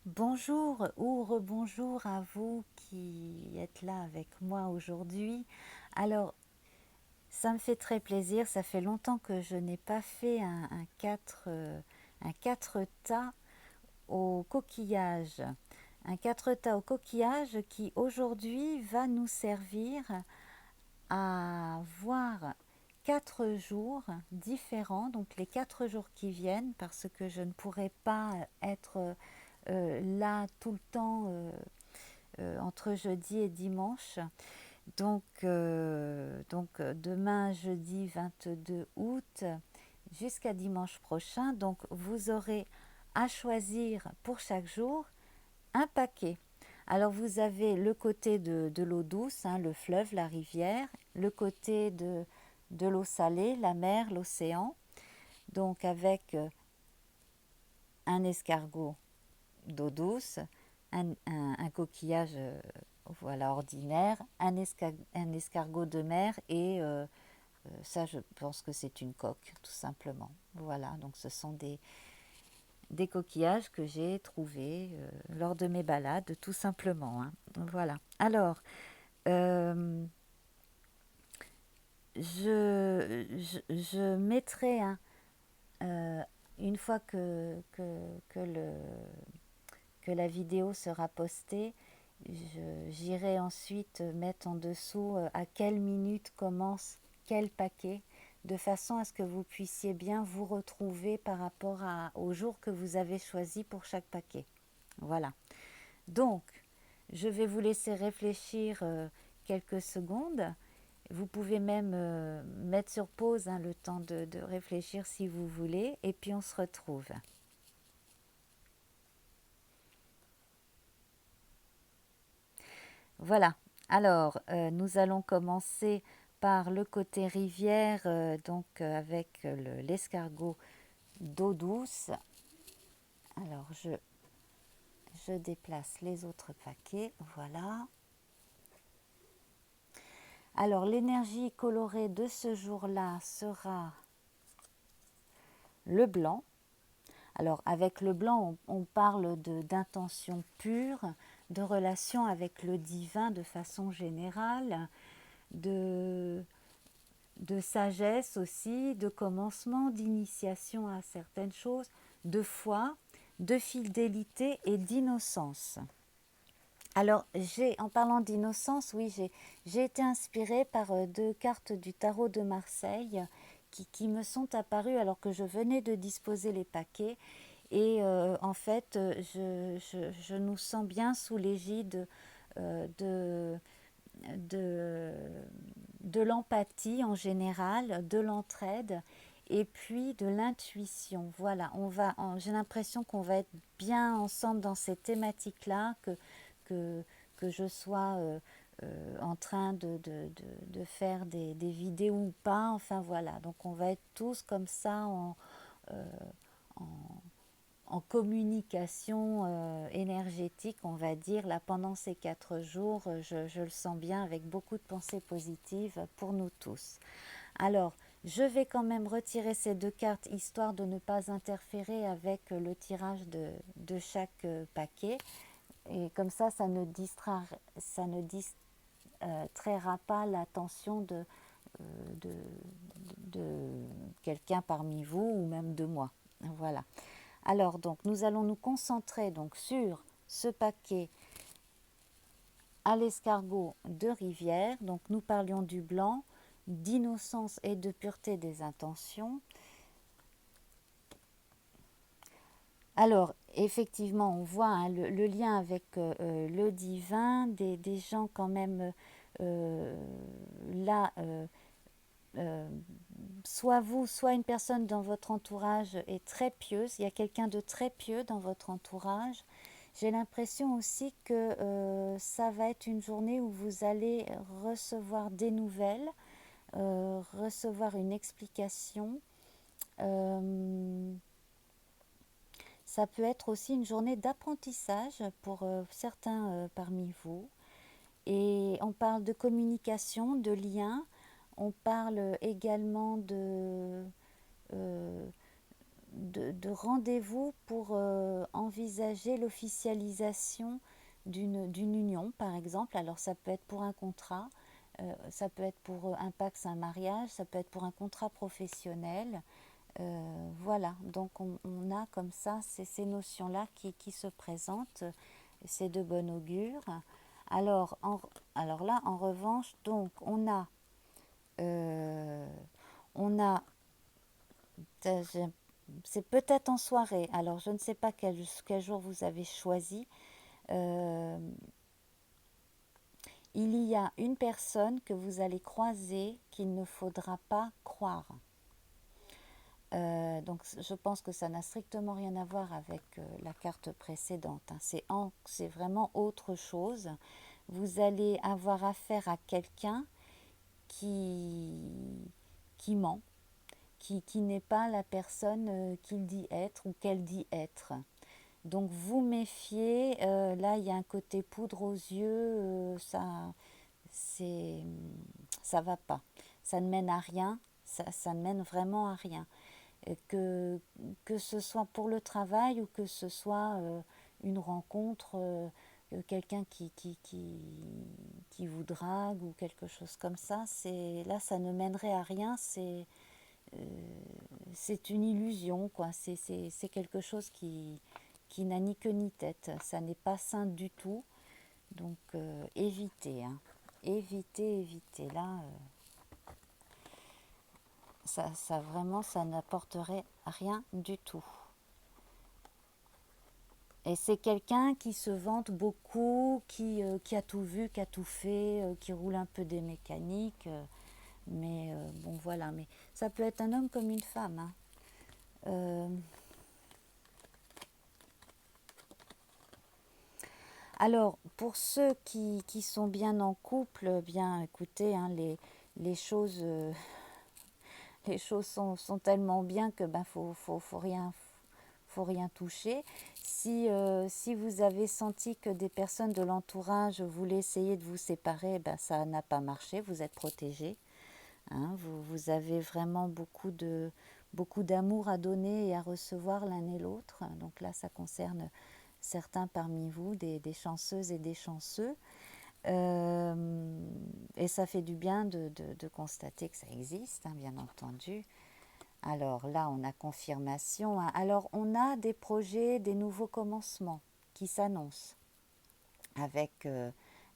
Bonjour ou rebonjour à vous qui êtes là avec moi aujourd'hui. Alors, ça me fait très plaisir, ça fait longtemps que je n'ai pas fait un 4 tas au coquillage. Un 4 tas au coquillage qui aujourd'hui va nous servir à voir 4 jours différents, donc les 4 jours qui viennent, parce que je ne pourrai pas être là tout le temps entre jeudi et dimanche. Donc, demain, jeudi 22 août, jusqu'à dimanche prochain. Donc vous aurez à choisir pour chaque jour un paquet. Alors vous avez le côté de l'eau douce, hein, le fleuve, la rivière, le côté de l'eau salée, la mer, l'océan. Donc avec un escargot d'eau douce, un coquillage voilà, ordinaire, un escargot de mer et ça je pense que c'est une coque tout simplement. Voilà, donc ce sont des coquillages que j'ai trouvés lors de mes balades tout simplement, hein. Voilà. Alors, euh, je mettrai euh, une fois que la vidéo sera postée, j'irai ensuite mettre en dessous à quelle minute commence quel paquet, de façon à ce que vous puissiez bien vous retrouver par rapport au jour que vous avez choisi pour chaque paquet. Voilà. Donc, je vais vous laisser réfléchir quelques secondes. Vous pouvez même mettre sur pause, hein, le temps de réfléchir si vous voulez, et puis on se retrouve. Voilà. Alors, nous allons commencer par le côté rivière, donc avec l'escargot d'eau douce. Alors, je déplace les autres paquets. Voilà. Alors, l'énergie colorée de ce jour-là sera le blanc. Alors, avec le blanc, on parle d'intention pure, de relation avec le divin de façon générale, de, de sagesse aussi, de commencement, d'initiation à certaines choses, de foi, de fidélité et d'innocence. Alors, en parlant d'innocence, oui, j'ai été inspirée par 2 cartes du tarot de Marseille qui me sont apparues alors que je venais de disposer les paquets. Et en fait, je nous sens bien sous l'égide de, de, de l'empathie en général, de l'entraide et puis de l'intuition. Voilà, j'ai l'impression qu'on va être bien ensemble dans ces thématiques-là, que, que je sois en train de faire des vidéos ou pas. Enfin voilà, donc on va être tous comme ça euh, en, en communication énergétique, on va dire, là pendant ces 4 jours, je le sens bien avec beaucoup de pensées positives pour nous tous. Alors, je vais quand même retirer ces 2 cartes histoire de ne pas interférer avec le tirage de chaque paquet. Et comme ça ne distraira pas l'attention de, de quelqu'un parmi vous ou même de moi. Voilà. Alors, donc, nous allons nous concentrer donc sur ce paquet à l'escargot de rivière. Donc, nous parlions du blanc, d'innocence et de pureté des intentions. Alors, effectivement, on voit, hein, le lien avec le divin, des gens quand même euh, là, euh, soit vous, soit une personne dans votre entourage est très pieuse, il y a quelqu'un de très pieux dans votre entourage. J'ai l'impression aussi que ça va être une journée où vous allez recevoir des nouvelles, recevoir une explication. Euh, Ça peut être aussi une journée d'apprentissage pour certains parmi vous. Et on parle de communication, de lien. On parle également euh, de rendez-vous pour envisager l'officialisation d'une union, par exemple. Alors ça peut être pour un contrat, ça peut être pour un PACS, un mariage, ça peut être pour un contrat professionnel. Voilà, donc on a comme ça ces notions-là qui se présentent, c'est de bon augure. Alors, alors là, en revanche, donc euh, on a c'est peut-être en soirée, alors je ne sais pas quel jour vous avez choisi. Euh, il y a une personne que vous allez croiser qu'il ne faudra pas croire. Donc je pense que ça n'a strictement rien à voir avec la carte précédente, hein. C'est vraiment autre chose. Vous allez avoir affaire à quelqu'un qui, qui ment, qui n'est pas la personne qu'il dit être ou qu'elle dit être. Donc vous méfiez, là il y a un côté poudre aux yeux, c'est, ça va pas. Ça ne mène à rien, ça ne mène vraiment à rien. Que ce soit pour le travail ou que ce soit une rencontre, quelqu'un qui vous drague ou quelque chose comme ça, là ça ne mènerait à rien, euh, c'est une illusion, quoi. C'est quelque chose qui n'a ni queue ni tête. Ça n'est pas sain du tout. Donc évitez, hein. Évitez, évitez. Là, ça vraiment, ça n'apporterait rien du tout. Et c'est quelqu'un qui se vante beaucoup, qui a tout vu, qui a tout fait, qui roule un peu des mécaniques. Mais bon, voilà. Mais ça peut être un homme comme une femme, hein. Euh, Alors, pour ceux qui sont bien en couple, bien écoutez, hein, les choses sont tellement bien que ben faut rien toucher. Si vous avez senti que des personnes de l'entourage voulaient essayer de vous séparer, ben ça n'a pas marché, vous êtes protégés, hein. Vous avez vraiment beaucoup d'amour à donner et à recevoir l'un et l'autre. Donc là, ça concerne certains parmi vous, des chanceuses et des chanceux. Et ça fait du bien de constater que ça existe, hein, bien entendu. Alors là, on a confirmation, hein. Alors on a des projets, des nouveaux commencements qui s'annoncent avec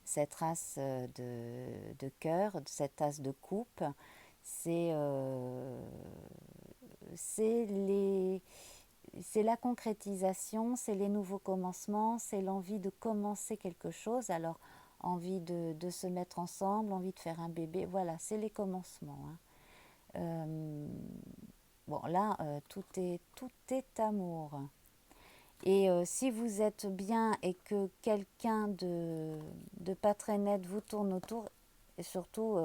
cette race de cœur, cette as de coupe. C'est c'est les c'est la concrétisation, c'est les nouveaux commencements, c'est l'envie de commencer quelque chose. Alors, envie de se mettre ensemble, envie de faire un bébé, voilà, c'est les commencements, hein. Euh, bon, là, tout est amour. Et si vous êtes bien et que quelqu'un de pas très net vous tourne autour, et surtout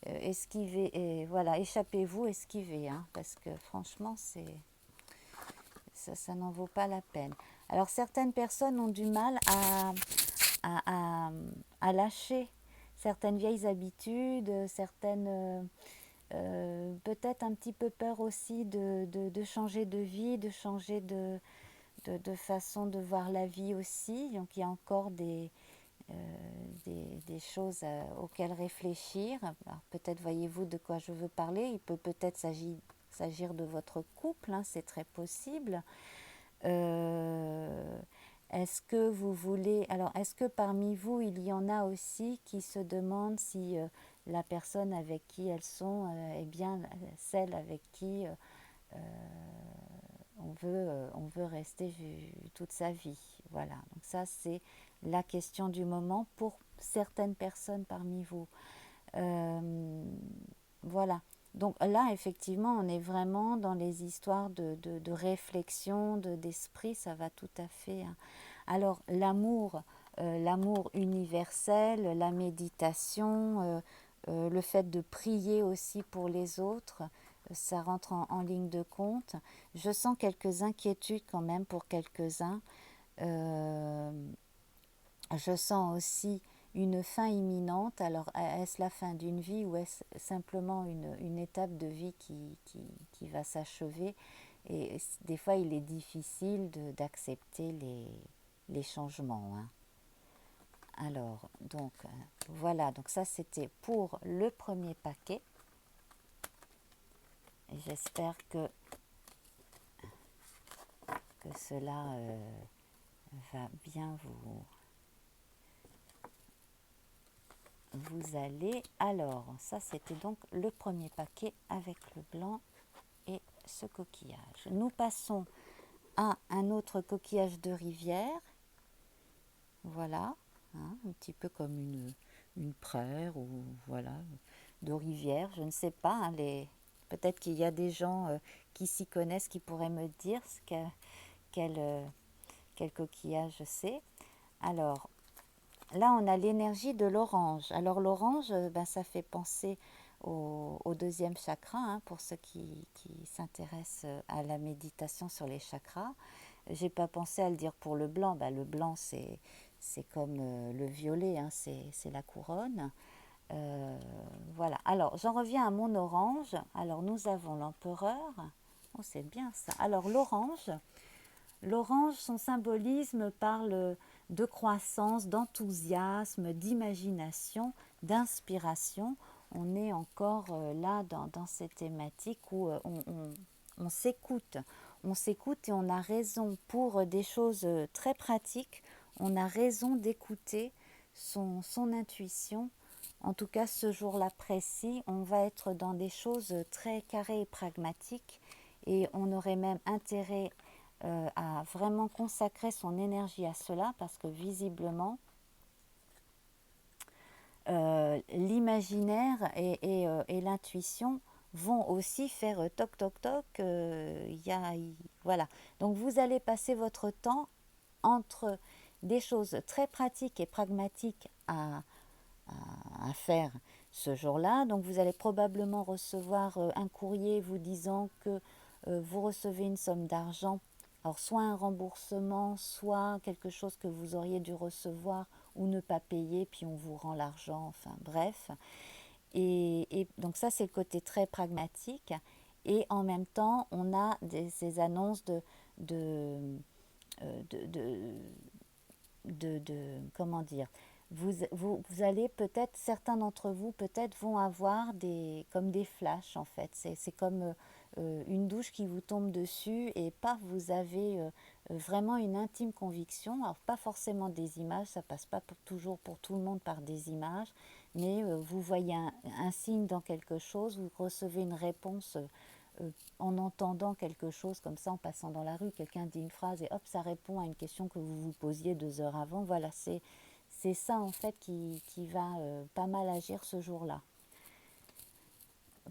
esquivez, et voilà, échappez-vous, esquivez, hein, parce que franchement, ça n'en vaut pas la peine. Alors certaines personnes ont du mal à, à, à lâcher certaines vieilles habitudes, certaines peut-être un petit peu peur aussi de changer de vie, de changer de façon de voir la vie aussi. Donc il y a encore des choses auxquelles réfléchir. Alors, peut-être voyez-vous de quoi je veux parler. Il peut peut-être s'agir de votre couple, hein, c'est très possible. Euh, est-ce que vous voulez... Alors, est-ce que parmi vous, il y en a aussi qui se demandent si la personne avec qui elles sont est bien celle avec qui on veut rester toute sa vie? Voilà, donc ça, c'est la question du moment pour certaines personnes parmi vous. Euh, voilà. Donc là, effectivement, on est vraiment dans les histoires de réflexion, d'esprit, ça va tout à fait, hein. Alors, l'amour universel, la méditation, le fait de prier aussi pour les autres, ça rentre en ligne de compte. Je sens quelques inquiétudes quand même pour quelques-uns. Euh, je sens aussi une fin imminente. Alors, est-ce la fin d'une vie ou est-ce simplement une étape de vie qui va s'achever? Et des fois, il est difficile d'accepter les changements, hein. Alors, donc, voilà. Donc ça, c'était pour le premier paquet. J'espère que cela va bien vous aller. Alors, ça, c'était donc le premier paquet avec le blanc et ce coquillage. Nous passons à un autre coquillage de rivière. Voilà, hein, un petit peu comme une praire ou voilà, de rivière, je ne sais pas. Hein, peut-être qu'il y a des gens qui s'y connaissent, qui pourraient me dire quel, quel coquillage c'est. Alors, là, on a l'énergie de l'orange. Alors, l'orange, ben, ça fait penser au deuxième chakra, hein, pour ceux qui s'intéressent à la méditation sur les chakras. J'ai pas pensé à le dire pour le blanc. Ben, le blanc, c'est comme le violet, hein, c'est la couronne. Voilà. Alors, j'en reviens à mon orange. Alors, nous avons l'empereur. Oh, c'est bien ça. Alors, l'orange, son symbolisme parle de croissance, d'enthousiasme, d'imagination, d'inspiration. On est encore là dans cette thématique où on s'écoute. On s'écoute et on a raison pour des choses très pratiques. On a raison d'écouter son intuition. En tout cas, ce jour-là précis, on va être dans des choses très carrées et pragmatiques. Et on aurait même intérêt à vraiment consacrer son énergie à cela parce que visiblement, l'imaginaire et l'intuition vont aussi faire toc toc toc. Voilà. Donc vous allez passer votre temps entre des choses très pratiques et pragmatiques à faire ce jour-là. Donc vous allez probablement recevoir un courrier vous disant que vous recevez une somme d'argent. Alors soit un remboursement, soit quelque chose que vous auriez dû recevoir ou ne pas payer, puis on vous rend l'argent, enfin bref. Et donc ça, c'est le côté très pragmatique. Et en même temps, on a ces annonces de, de, de, comment dire, vous allez peut-être, certains d'entre vous peut-être vont avoir comme des flashs en fait. C'est comme une douche qui vous tombe dessus et paf, vous avez vraiment une intime conviction. Alors pas forcément des images, ça passe pas toujours pour tout le monde par des images, mais vous voyez un signe dans quelque chose, vous recevez une réponse en entendant quelque chose comme ça, en passant dans la rue, quelqu'un dit une phrase et hop, ça répond à une question que vous vous posiez 2 heures avant. Voilà, c'est ça en fait qui va pas mal agir ce jour-là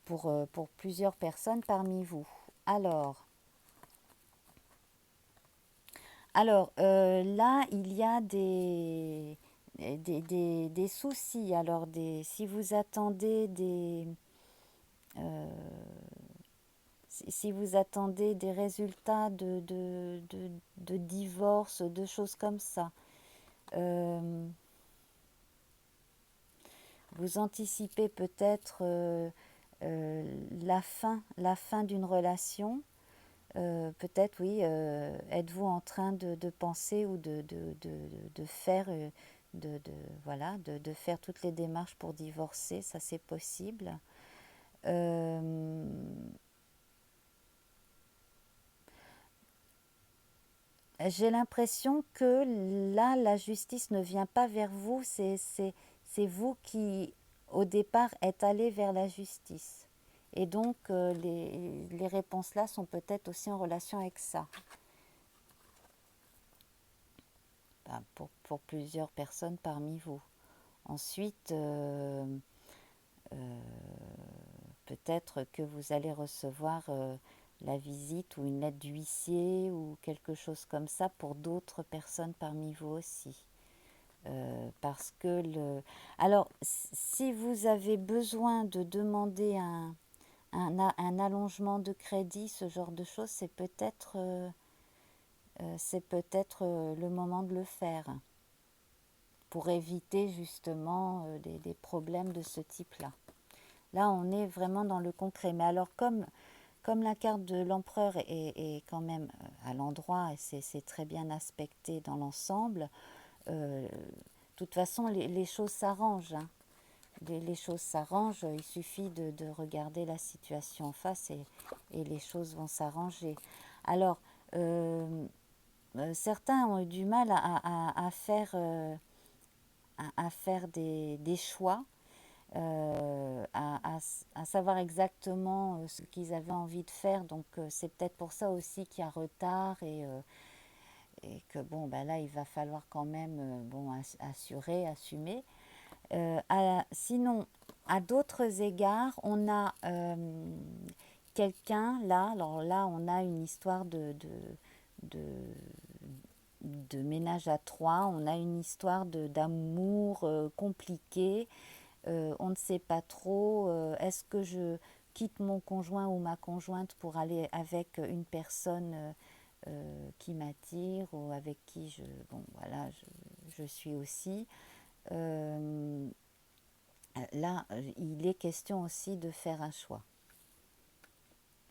pour plusieurs personnes parmi vous. Alors là, il y a des soucis. Alors, si vous attendez si vous attendez des résultats de divorce, de choses comme ça, vous anticipez peut-être la fin d'une relation. Peut-être, oui, êtes-vous en train de penser ou de faire, voilà, de faire toutes les démarches pour divorcer, ça c'est possible. J'ai l'impression que là, la justice ne vient pas vers vous, c'est vous qui, au départ, êtes allé vers la justice. Et donc, les réponses là sont peut-être aussi en relation avec ça. Ben, pour plusieurs personnes parmi vous. Ensuite, peut-être que vous allez recevoir la visite ou une lettre d'huissier ou quelque chose comme ça pour d'autres personnes parmi vous aussi. Parce que Alors, si vous avez besoin de demander un allongement de crédit, ce genre de choses, c'est peut-être le moment de le faire pour éviter justement des problèmes de ce type-là. Là, on est vraiment dans le concret. Mais alors, comme comme la carte de l'empereur est quand même à l'endroit et c'est très bien aspecté dans l'ensemble, de toute façon les choses s'arrangent, hein. Les choses s'arrangent, il suffit de regarder la situation en face et les choses vont s'arranger. Alors, euh, certains ont eu du mal à faire des choix, à savoir exactement ce qu'ils avaient envie de faire. Donc c'est peut-être pour ça aussi qu'il y a retard et que bon, ben là, il va falloir quand même bon, assumer. Sinon, à d'autres égards, on a quelqu'un là, alors là, on a une histoire de, de ménage à trois, on a une histoire d'amour compliqué, on ne sait pas trop, est-ce que je quitte mon conjoint ou ma conjointe pour aller avec une personne qui m'attire ou avec qui bon, voilà, je suis aussi. Euh, Là, il est question aussi de faire un choix.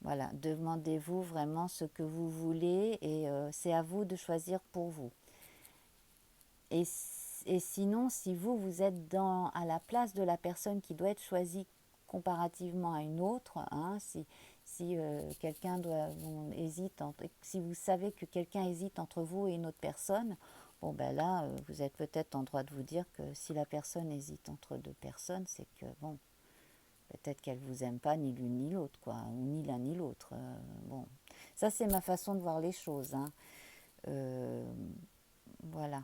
Voilà, demandez-vous vraiment ce que vous voulez et c'est à vous de choisir pour vous. Et, et sinon, si vous êtes à la place de la personne qui doit être choisie comparativement à une autre, hein, si quelqu'un si vous savez que quelqu'un hésite entre vous et une autre personne, bon ben là, vous êtes peut-être en droit de vous dire que si la personne hésite entre deux personnes, c'est que bon, peut-être qu'elle vous aime pas ni l'une ni l'autre, quoi, ou ni l'un ni l'autre. Bon, ça c'est ma façon de voir les choses, hein. Euh, voilà.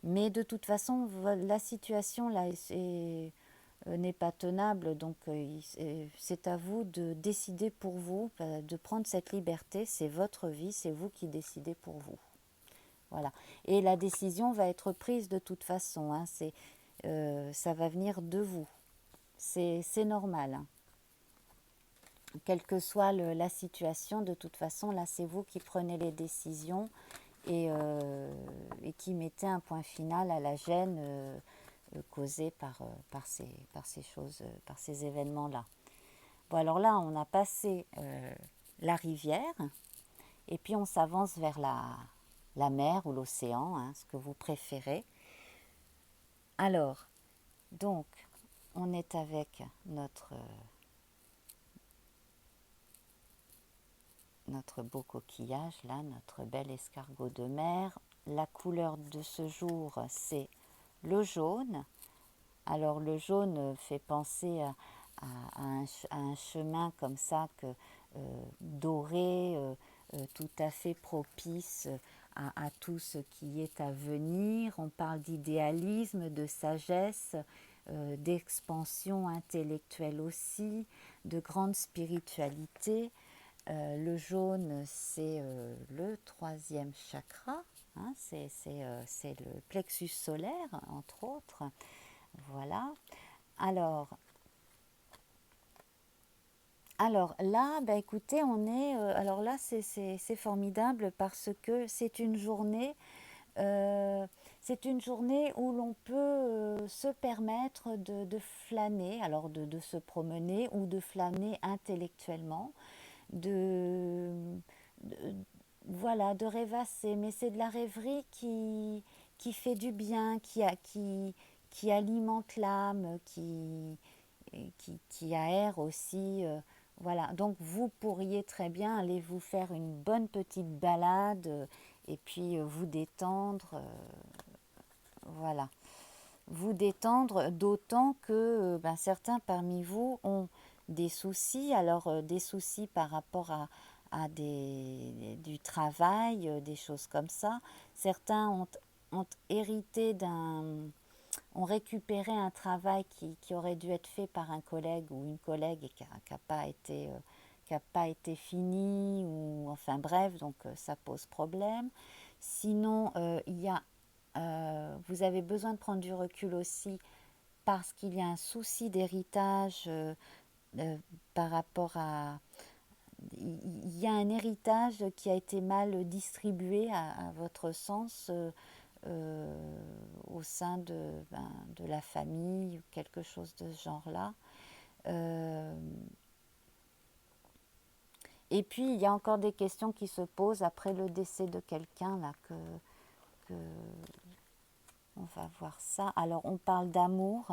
Mais de toute façon, la situation là n'est pas tenable, donc c'est à vous de décider pour vous, de prendre cette liberté. C'est votre vie, c'est vous qui décidez pour vous. Voilà. Et la décision va être prise de toute façon, hein. Ça va venir de vous. C'est normal, hein. Quelle que soit la situation, de toute façon, là, c'est vous qui prenez les décisions et qui mettez un point final à la gêne causée par ces choses, par ces événements-là. Bon, alors là, on a passé la rivière et puis on s'avance vers la mer ou l'océan, hein, ce que vous préférez. Alors, donc, on est avec notre beau coquillage, là, notre bel escargot de mer. La couleur de ce jour, c'est le jaune. Alors le jaune fait penser à un chemin comme ça, doré, tout à fait propice à tout ce qui est à venir. On parle d'idéalisme, de sagesse, d'expansion intellectuelle aussi, de grande spiritualité. Le jaune, c'est le troisième chakra, hein, c'est le plexus solaire, entre autres. Voilà. Alors, alors là, bah écoutez, alors là, c'est formidable parce que euh, c'est une journée où l'on peut se permettre de flâner, alors de se promener ou de flâner intellectuellement, de, de- voilà, de rêvasser, mais c'est de la rêverie qui fait du bien, qui alimente l'âme, qui aère aussi. Voilà, donc vous pourriez très bien aller vous faire une bonne petite balade et puis vous détendre. Voilà, vous détendre, d'autant que ben, certains parmi vous ont des soucis, alors des soucis par rapport du travail, des choses comme ça. Certains ont hérité ont récupéré un travail qui aurait dû être fait par un collègue ou une collègue et qui n'a pas été fini, ou enfin bref, donc ça pose problème. Sinon, vous avez besoin de prendre du recul aussi parce qu'il y a un souci d'héritage euh, par rapport à... Il y a un héritage qui a été mal distribué à votre sens au sein de la famille ou quelque chose de ce genre-là. Euh, Et puis, il y a encore des questions qui se posent après le décès de quelqu'un, là, que on va voir ça. Alors, on parle d'amour,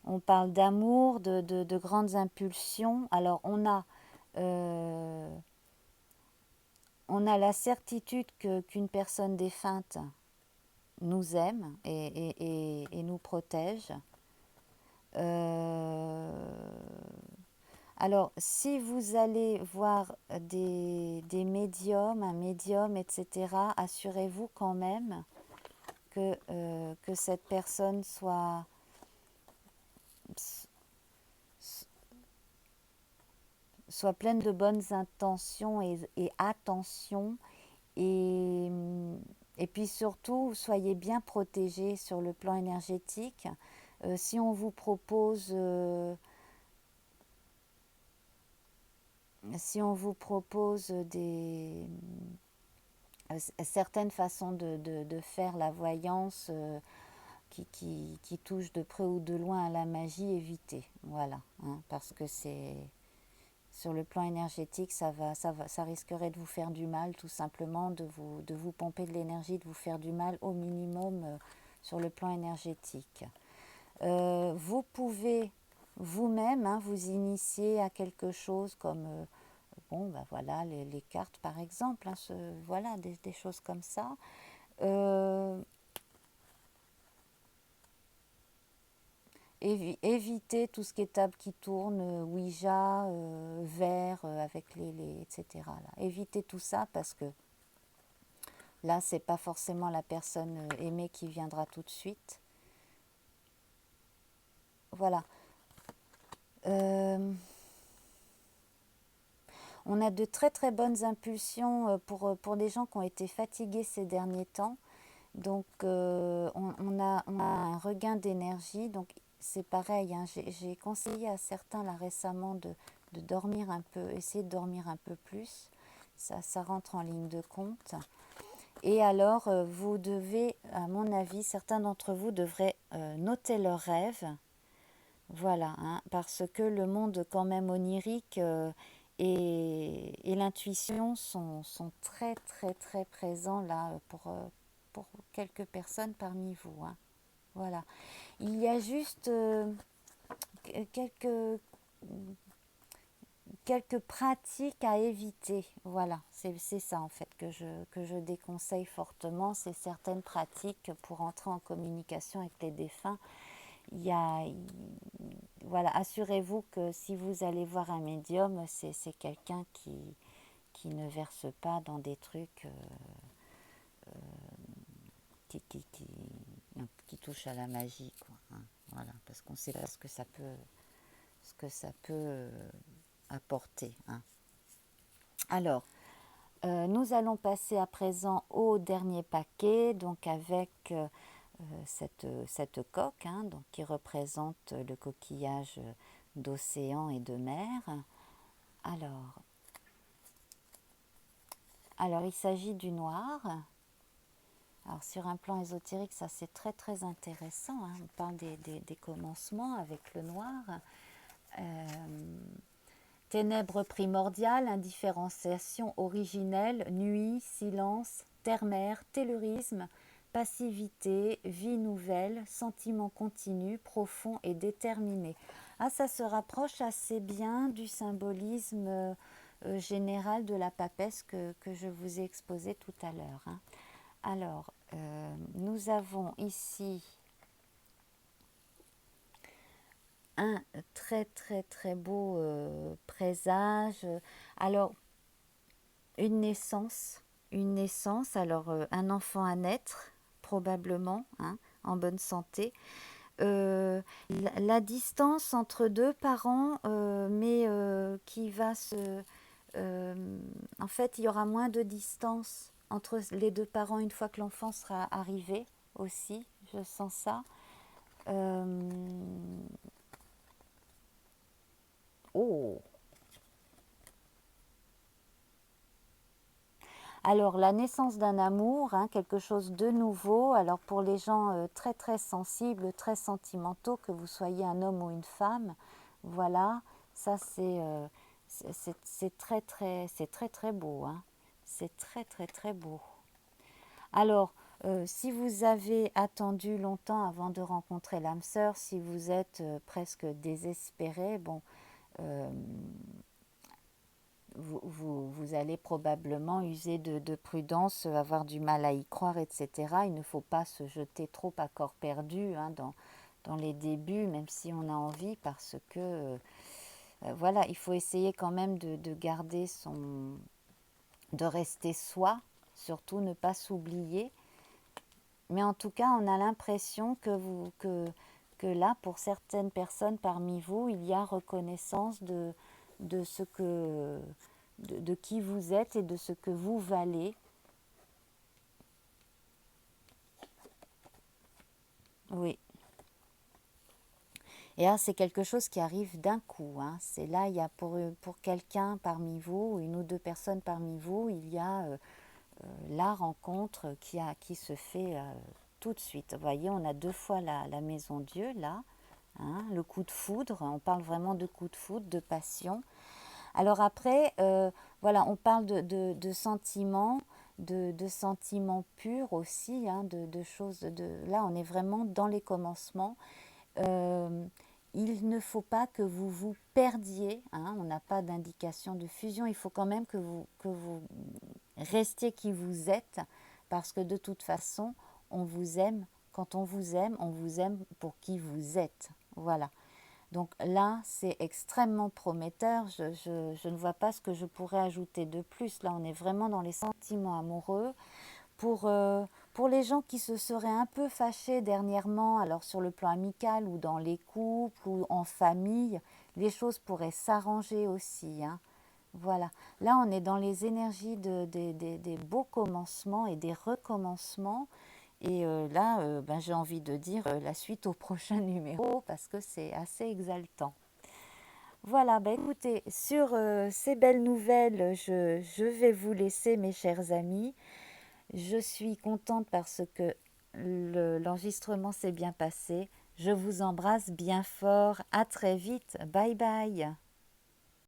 de grandes impulsions. Alors, euh, on a la certitude qu'une personne défunte nous aime et nous protège. Euh, alors, si vous allez voir des médiums, un médium, etc., assurez-vous quand même que cette personne soit pleine de bonnes intentions et attention. Et, et puis surtout, soyez bien protégés sur le plan énergétique. Si on vous propose certaines façons de faire la voyance qui touchent de près ou de loin à la magie, évitez. Voilà, hein, parce que c'est sur le plan énergétique, ça risquerait de vous faire du mal, tout simplement, de vous pomper de l'énergie, de vous faire du mal au minimum sur le plan énergétique. Vous pouvez vous-même vous initier à quelque chose comme voilà, les cartes par exemple, voilà, des choses comme ça. Éviter tout ce qui est table qui tourne, Ouija, verre avec etc. Là. Évitez tout ça parce que là, c'est pas forcément la personne aimée qui viendra tout de suite. Voilà. On a de très très bonnes impulsions pour des gens qui ont été fatigués ces derniers temps. Donc on a un regain d'énergie. Donc c'est pareil, hein, j'ai conseillé à certains là récemment de dormir un peu, essayer de dormir un peu plus. Ça rentre en ligne de compte. Et alors vous devez, à mon avis, certains d'entre vous devraient noter leurs rêves. Voilà, hein, parce que le monde quand même onirique et l'intuition sont très très très présents là pour quelques personnes parmi vous. Hein. Voilà. Il y a juste quelques pratiques à éviter. Voilà, c'est ça en fait que je déconseille fortement. C'est certaines pratiques pour entrer en communication avec les défunts. Il y a, voilà, assurez-vous que si vous allez voir un médium, c'est quelqu'un qui ne verse pas dans des trucs qui, qui, qui, qui touchent à la magie, quoi, hein. Voilà, parce qu'on ne sait pas ce que ça peut apporter. Hein. Alors, nous allons passer à présent au dernier paquet, donc avec cette coque, hein, donc, qui représente le coquillage d'océan et de mer. Alors il s'agit du noir. Alors sur un plan ésotérique, ça c'est très très intéressant. Hein. On parle des commencements avec le noir. Ténèbres primordiales, indifférenciation originelle, nuit, silence, terre-mer, tellurisme, passivité, vie nouvelle, sentiment continu, profond et déterminé. Ah, ça se rapproche assez bien du symbolisme général de la papesse que je vous ai exposé tout à l'heure. Hein. Alors, nous avons ici un très très très beau présage. Alors, une naissance, alors un enfant à naître, probablement, hein, en bonne santé. La distance entre deux parents, mais qui va se... en fait, il y aura moins de distance entre les deux parents une fois que l'enfant sera arrivé aussi, je sens ça. Oh. Alors, la naissance d'un amour, hein, quelque chose de nouveau. Alors, pour les gens très très sensibles, très sentimentaux, que vous soyez un homme ou une femme, voilà, ça c'est c'est très très beau, hein. C'est très très très beau. Alors, si vous avez attendu longtemps avant de rencontrer l'âme sœur, si vous êtes presque désespéré, bon, euh, vous allez probablement user de prudence, avoir du mal à y croire, etc. Il ne faut pas se jeter trop à corps perdu, hein, dans les débuts, même si on a envie, parce que voilà, il faut essayer quand même de garder de rester soi, surtout ne pas s'oublier. Mais en tout cas, on a l'impression que là, pour certaines personnes parmi vous, il y a reconnaissance de ce que, de qui vous êtes et de ce que vous valez. Oui. Et là, c'est quelque chose qui arrive d'un coup, hein. C'est là, il y a pour quelqu'un parmi vous, une ou deux personnes parmi vous, il y a la rencontre qui se fait tout de suite. Vous voyez, on a deux fois la maison Dieu, là, hein, le coup de foudre. On parle vraiment de coup de foudre, de passion. Alors après, voilà, on parle de sentiments, de sentiments purs aussi, hein, de choses. Là, on est vraiment dans les commencements. Euh, il ne faut pas que vous vous perdiez, hein, on n'a pas d'indication de fusion, il faut quand même que vous restiez qui vous êtes, parce que de toute façon, on vous aime. Quand on vous aime pour qui vous êtes. Voilà. Donc là, c'est extrêmement prometteur. Je ne vois pas ce que je pourrais ajouter de plus. Là, on est vraiment dans les sentiments amoureux. Pour les gens qui se seraient un peu fâchés dernièrement, alors sur le plan amical ou dans les couples ou en famille, les choses pourraient s'arranger aussi, hein. Voilà. Là, on est dans les énergies des beaux commencements et des recommencements. Et là, ben, j'ai envie de dire la suite au prochain numéro parce que c'est assez exaltant. Voilà, ben écoutez, sur ces belles nouvelles, je vais vous laisser, mes chers amis. Je suis contente parce que l'enregistrement s'est bien passé. Je vous embrasse bien fort. À très vite. Bye bye.